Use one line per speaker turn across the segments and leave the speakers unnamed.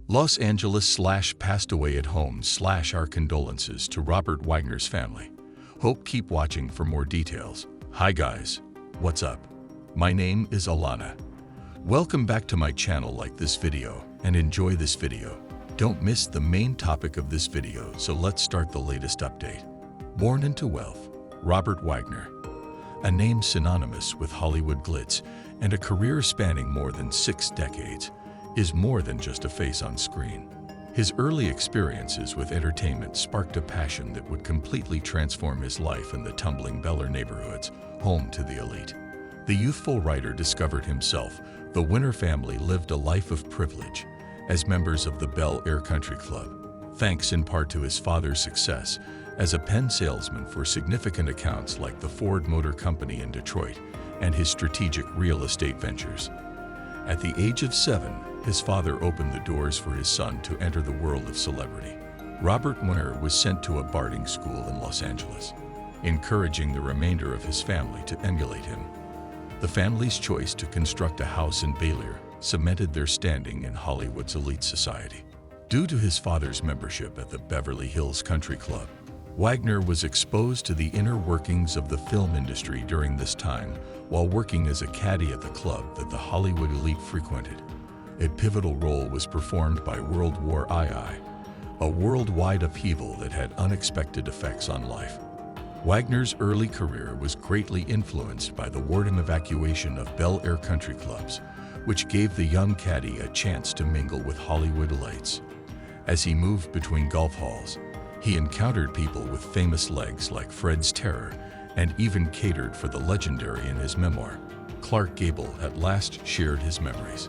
Los Angeles / passed away at home / our condolences to Robert Wagner's family. Hope keep watching for more details. Hi guys, what's up? My name is Alana. Welcome back to my channel. Like this video and enjoy this video. Don't miss the main topic of this video, so let's start the latest update. Born into wealth, Robert Wagner. A name synonymous with Hollywood glitz and a career spanning more than 6 decades, is more than just a face on screen. His early experiences with entertainment sparked a passion that would completely transform his life in the tumbling Bel Air neighborhoods, home to the elite. The youthful writer discovered himself. The Winner family lived a life of privilege as members of the Bel Air Country Club, thanks in part to his father's success as a pen salesman for significant accounts like the Ford Motor Company in Detroit and his strategic real estate ventures. At the age of 7, his father opened the doors for his son to enter the world of celebrity. Robert Wagner was sent to a boarding school in Los Angeles, encouraging the remainder of his family to emulate him. The family's choice to construct a house in Bel Air cemented their standing in Hollywood's elite society. Due to his father's membership at the Beverly Hills Country Club, Wagner was exposed to the inner workings of the film industry during this time while working as a caddy at the club that the Hollywood elite frequented. A pivotal role was performed by World War II, a worldwide upheaval that had unexpected effects on life. Wagner's early career was greatly influenced by the wartime evacuation of Bel Air country clubs, which gave the young caddy a chance to mingle with Hollywood elites. As he moved between golf halls, he encountered people with famous legs like Fred's Terror and even catered for the legendary in his memoir. Clark Gable at last shared his memories.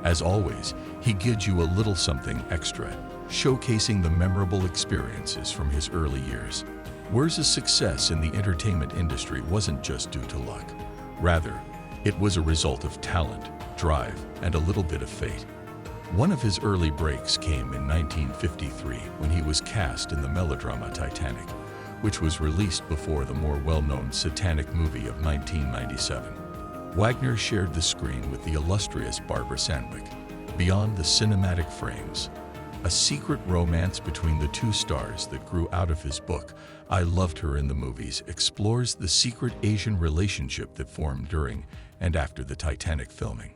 As always, he gives you a little something extra, showcasing the memorable experiences from his early years. Wagner's success in the entertainment industry wasn't just due to luck. Rather, it was a result of talent, drive, and a little bit of fate. One of his early breaks came in 1953 when he was cast in the melodrama Titanic, which was released before the more well-known Satanic movie of 1997. Wagner shared the screen with the illustrious Barbara Sandwick. Beyond the cinematic frames, a secret romance between the two stars that grew out of his book, I Loved Her in the Movies, explores the secret Asian relationship that formed during and after the Titanic filming.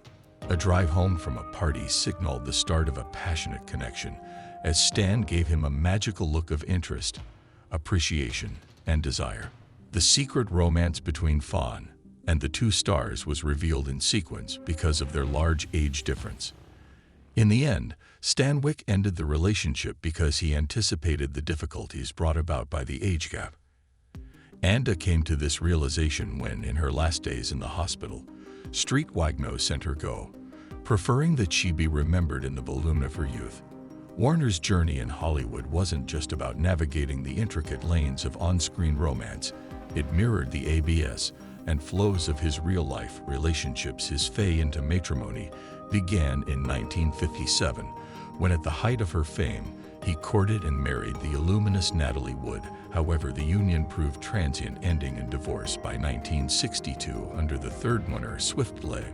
A drive home from a party signaled the start of a passionate connection, as Stan gave him a magical look of interest, appreciation, and desire. The secret romance between Fawn and the two stars was revealed in sequence because of their large age difference. In the end, Stanwyck ended the relationship because he anticipated the difficulties brought about by the age gap. Anda came to this realization when, in her last days in the hospital, Street Wagner sent her go, preferring that she be remembered in the volume of her youth. Wagner's journey in Hollywood wasn't just about navigating the intricate lanes of on-screen romance. It mirrored the ABS and flows of his real-life relationships. His foray into matrimony began in 1957, when at the height of her fame, he courted and married the illustrious Natalie Wood. However, the union proved transient, ending in divorce by 1962. Under the third Wagner swiftly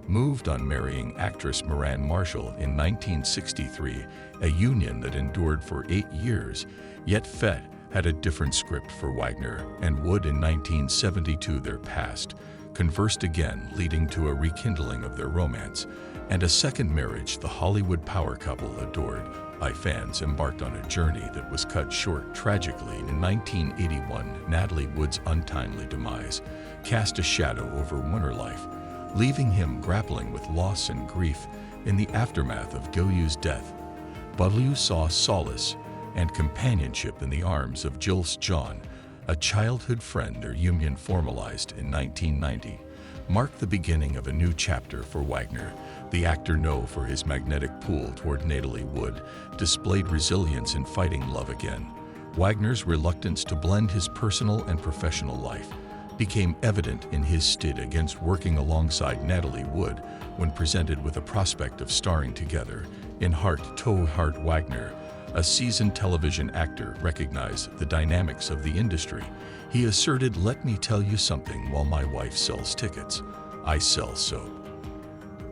moved on, marrying actress Moran Marshall in 1963, a union that endured for 8 years. Yet fate had a different script for Wagner and Wood. In 1972, their past conversed again, leading to a rekindling of their romance and a second marriage. The Hollywood power couple, adored by fans, embarked on a journey that was cut short tragically in 1981. Natalie Wood's untimely demise cast a shadow over Wagner's life, leaving him grappling with loss and grief. In the aftermath of Goyu's death, Wagner saw solace and companionship in the arms of Jules John, a childhood friend. Their union, formalized in 1990, marked the beginning of a new chapter for Wagner. The actor, known for his magnetic pull toward Natalie Wood, displayed resilience in fighting love again. Wagner's reluctance to blend his personal and professional life became evident in his stid against working alongside Natalie Wood when presented with a prospect of starring together in Heart to Heart. Wagner, a seasoned television actor, recognized the dynamics of the industry. He asserted, "Let me tell you something, while my wife sells tickets, I sell soap."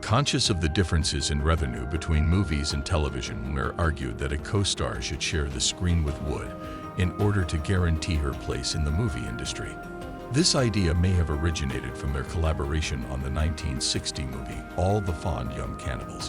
Conscious of the differences in revenue between movies and television, Wagner argued that a co-star should share the screen with Wood in order to guarantee her place in the movie industry. This idea may have originated from their collaboration on the 1960 movie All the Fond Young Cannibals,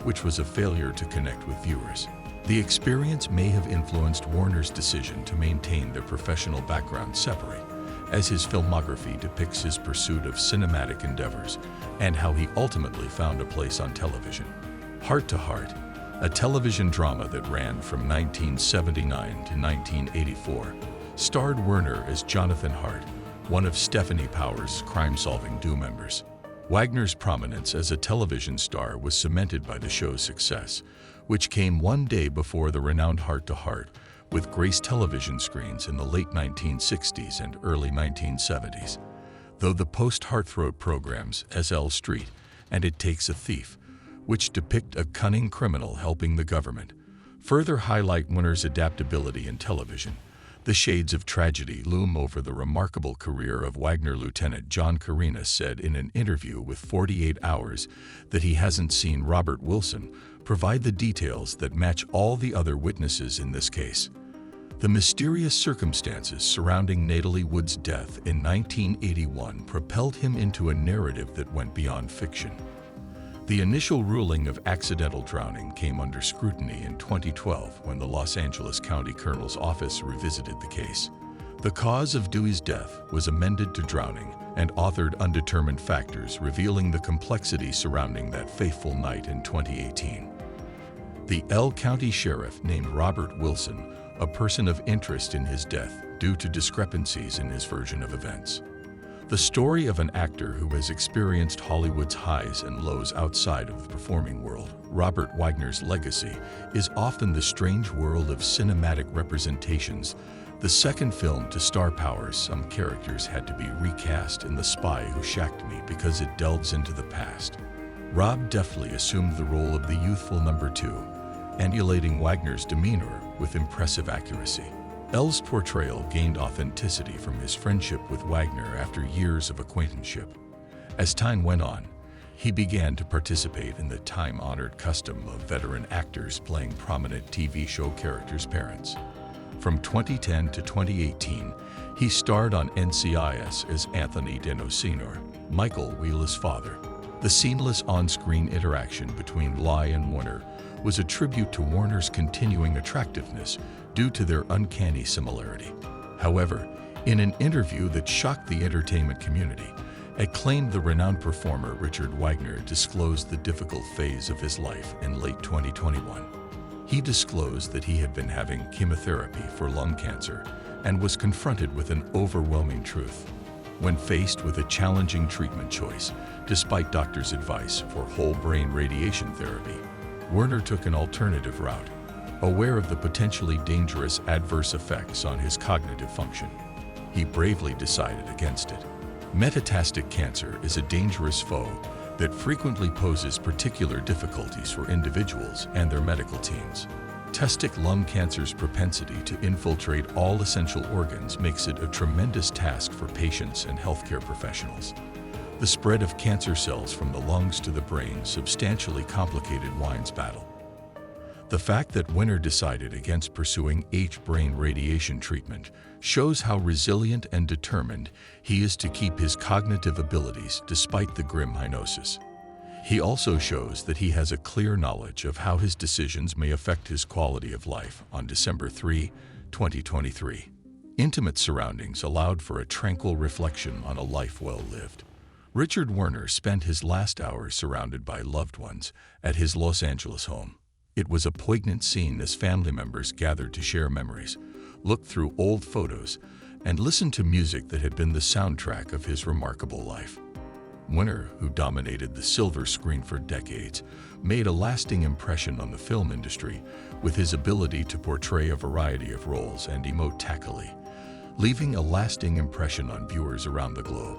which was a failure to connect with viewers. The experience may have influenced Warner's decision to maintain their professional backgrounds separate, as his filmography depicts his pursuit of cinematic endeavors and how he ultimately found a place on television. Heart to Heart, a television drama that ran from 1979 to 1984, starred Werner as Jonathan Hart, one of Stephanie Powers' crime-solving duo members. Wagner's prominence as a television star was cemented by the show's success, which came one day before the renowned Heart to Heart with graced television screens in the late 1960s and early 1970s. Though the post-Heartthroat programs S.L. Street and It Takes a Thief, which depict a cunning criminal helping the government, further highlight Werner's adaptability in television, the shades of tragedy loom over the remarkable career of Wagner. Lieutenant John Carina said in an interview with 48 Hours that he hasn't seen Robert Wilson provide the details that match all the other witnesses in this case. The mysterious circumstances surrounding Natalie Wood's death in 1981 propelled him into a narrative that went beyond fiction. The initial ruling of accidental drowning came under scrutiny in 2012 when the Los Angeles County Coroner's Office revisited the case. The cause of Dewey's death was amended to drowning and authored Undetermined Factors, revealing the complexity surrounding that fateful night in 2018. The L County Sheriff named Robert Wilson a person of interest in his death due to discrepancies in his version of events. The story of an actor who has experienced Hollywood's highs and lows outside of the performing world, Robert Wagner's legacy is often the strange world of cinematic representations. The second film to star Powers, some characters had to be recast in The Spy Who Shagged Me because it delves into the past. Rob deftly assumed the role of the youthful number 2, emulating Wagner's demeanor with impressive accuracy. L's portrayal gained authenticity from his friendship with Wagner after years of acquaintanceship. As time went on, he began to participate in the time-honored custom of veteran actors playing prominent TV show characters' parents. From 2010 to 2018, he starred on NCIS as Anthony Denocinor, Michael Wheeler's father. The seamless on-screen interaction between Lai and Warner was a tribute to Warner's continuing attractiveness due to their uncanny similarity. However, in an interview that shocked the entertainment community, acclaimed the renowned performer Richard Wagner disclosed the difficult phase of his life in late 2021. He disclosed that he had been having chemotherapy for lung cancer and was confronted with an overwhelming truth. When faced with a challenging treatment choice, despite doctors' advice for whole-brain radiation therapy, Werner took an alternative route, aware of the potentially dangerous adverse effects on his cognitive function. He bravely decided against it. Metastatic cancer is a dangerous foe that frequently poses particular difficulties for individuals and their medical teams. Metastatic lung cancer's propensity to infiltrate all essential organs makes it a tremendous task for patients and healthcare professionals. The spread of cancer cells from the lungs to the brain substantially complicated Wagner's battle. The fact that Wagner decided against pursuing H-brain radiation treatment shows how resilient and determined he is to keep his cognitive abilities despite the grim diagnosis. He also shows that he has a clear knowledge of how his decisions may affect his quality of life. On December 3, 2023, intimate surroundings allowed for a tranquil reflection on a life well lived. Richard Wagner spent his last hours surrounded by loved ones at his Los Angeles home. It was a poignant scene as family members gathered to share memories, look through old photos, and listen to music that had been the soundtrack of his remarkable life. Wagner, who dominated the silver screen for decades, made a lasting impression on the film industry with his ability to portray a variety of roles and emote tackily, leaving a lasting impression on viewers around the globe.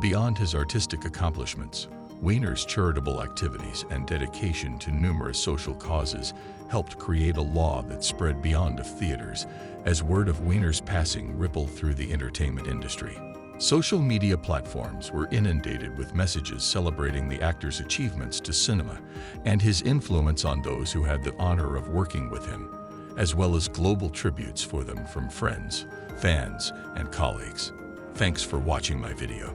Beyond his artistic accomplishments, Wagner's charitable activities and dedication to numerous social causes helped create a law that spread beyond of theaters as word of Wagner's passing rippled through the entertainment industry. Social media platforms were inundated with messages celebrating the actor's achievements to cinema and his influence on those who had the honor of working with him, as well as global tributes for them from friends, fans, and colleagues. Thanks for watching my video.